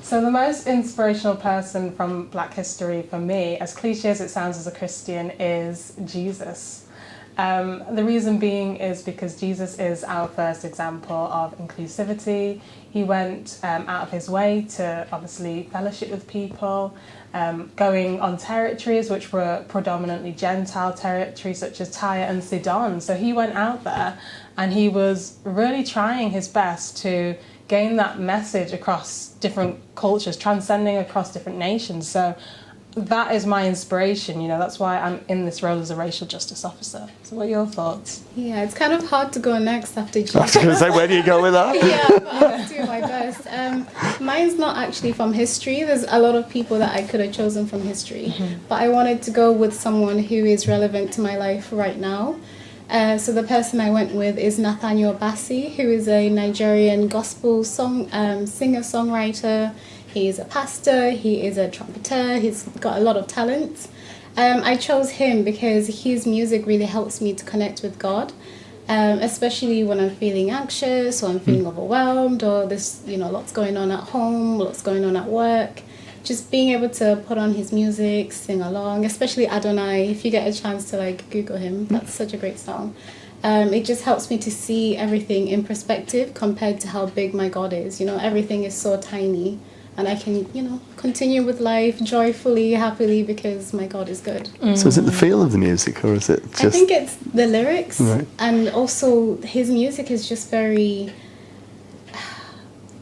So the most inspirational person from Black history for me, as cliche as it sounds as a Christian, is Jesus. The reason being is because Jesus is our first example of inclusivity. He went out of his way to obviously fellowship with people, going on territories which were predominantly Gentile territories such as Tyre and Sidon. So he went out there and he was really trying his best to gain that message across different cultures, transcending across different nations. So that is my inspiration, that's why I'm in this role as a racial justice officer. So what are your thoughts? Yeah, it's kind of hard to go next after Jesus. I was going to say, where do you go with that? Yeah, but I'll do my best. Mine's not actually from history. There's a lot of people that I could have chosen from history, but I wanted to go with someone who is relevant to my life right now. So the person I went with is Nathaniel Bessia, who is a Nigerian gospel singer-songwriter. He is a pastor, he is a trumpeter, he's got a lot of talent. I chose him because his music really helps me to connect with God, especially when I'm feeling anxious or I'm feeling overwhelmed or there's lots going on at home, lots going on at work. Just being able to put on his music, sing along, especially Adonai. If you get a chance to Google him, that's such a great song. It just helps me to see everything in perspective compared to how big my God is. Everything is so tiny. And I can, continue with life joyfully, happily, because my God is good. So is it the feel of the music, or is it just... I think it's the lyrics. Right. And also his music is just very...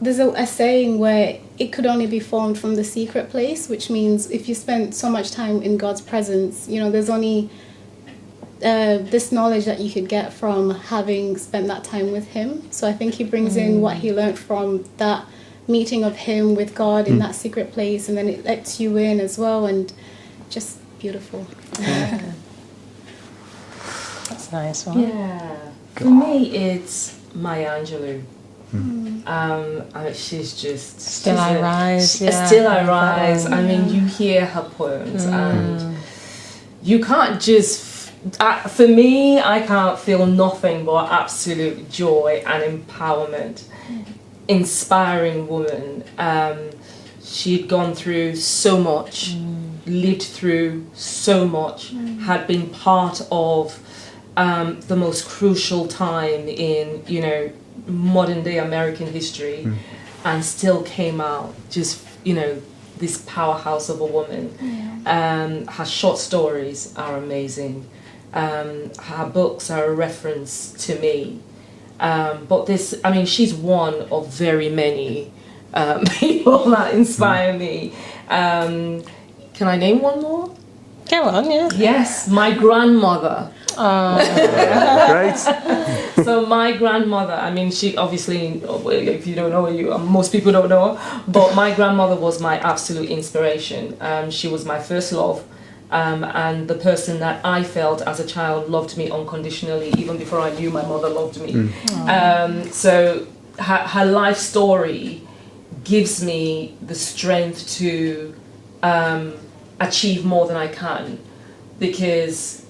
There's a saying where it could only be formed from the secret place, which means if you spend so much time in God's presence, there's only this knowledge that you could get from having spent that time with him. So I think he brings in what he learned from that meeting of him with God in that secret place, and then it lets you in as well, and just beautiful. Yeah. That's a nice one. Yeah. For me, it's Maya Angelou. She's just... Still I Rise. Still I Rise. I mean, you hear her poems and you can't just... for me, I can't feel nothing but absolute joy and empowerment. Inspiring woman. She'd gone through so much, lived through so much, had been part of the most crucial time in, modern day American history, and still came out just, this powerhouse of a woman. Her short stories are amazing. Her books are a reference to me. But she's one of very many people that inspire me. Can I name one more? Go on, yeah. Yes, my grandmother. Great. So my grandmother, she obviously, if you don't know her, most people don't know her, but my grandmother was my absolute inspiration. She was my first love. And the person that I felt as a child loved me unconditionally, even before I knew my mother loved me. So her life story gives me the strength to achieve more than I can, because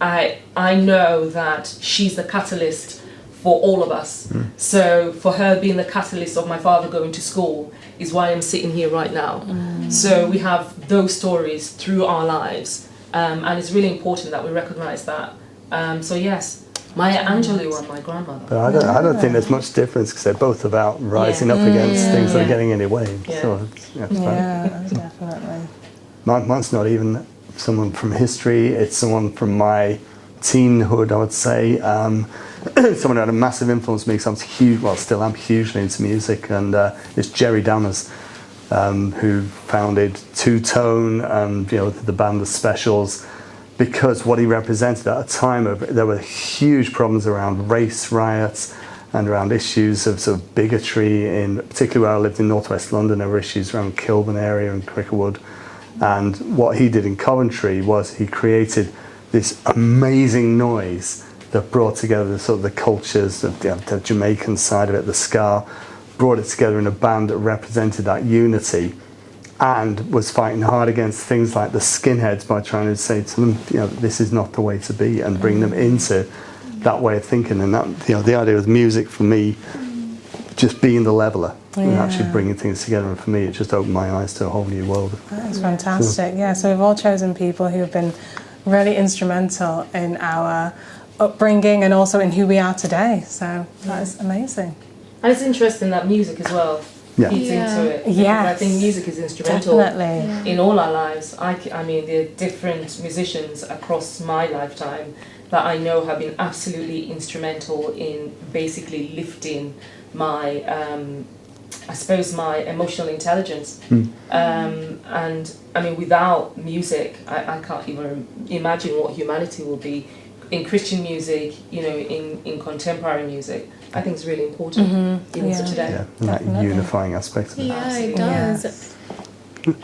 I know that she's the catalyst for all of us. So for her being the catalyst of my father going to school is why I'm sitting here right now. So we have those stories through our lives, and it's really important that we recognise that. So yes, Maya Angelou and my grandmother. But I don't think there's much difference, because they're both about rising up against things that are getting in your way. Yeah. So it's fine. Definitely. Mine's not even someone from history, it's someone from my teenhood, I would say. Someone who had a massive influence on me, because still am hugely into music, and it's Jerry Dammers, who founded Two Tone and the band The Specials, because what he represented at a time there were huge problems around race riots and around issues of sort of bigotry, particularly where I lived in northwest London. There were issues around Kilburn area and Cricklewood, and what he did in Coventry was he created this amazing noise that brought together the cultures of the Jamaican side of it, the ska, brought it together in a band that represented that unity, and was fighting hard against things like the skinheads by trying to say to them, this is not the way to be, and bring them into that way of thinking. And that, the idea of music for me just being the leveler and Yeah. actually bringing things together. And for me, it just opened my eyes to a whole new world. That's fantastic. Yeah, so we've all chosen people who have been really instrumental in our upbringing and also in who we are today. So that is amazing. And it's interesting that music as well Yeah. feeds Yeah. into it. Because Yes. I think music is instrumental Definitely. in all our lives. I mean, there are different musicians across my lifetime that I know have been absolutely instrumental in basically lifting my, I suppose, my emotional intelligence. And I mean, without music, I can't even imagine what humanity will be. In Christian music, you know, in contemporary music, I think it's really important even Yeah. for today. Yeah, and that Definitely. unifying aspect of it. Yeah, it Absolutely. does. Yes.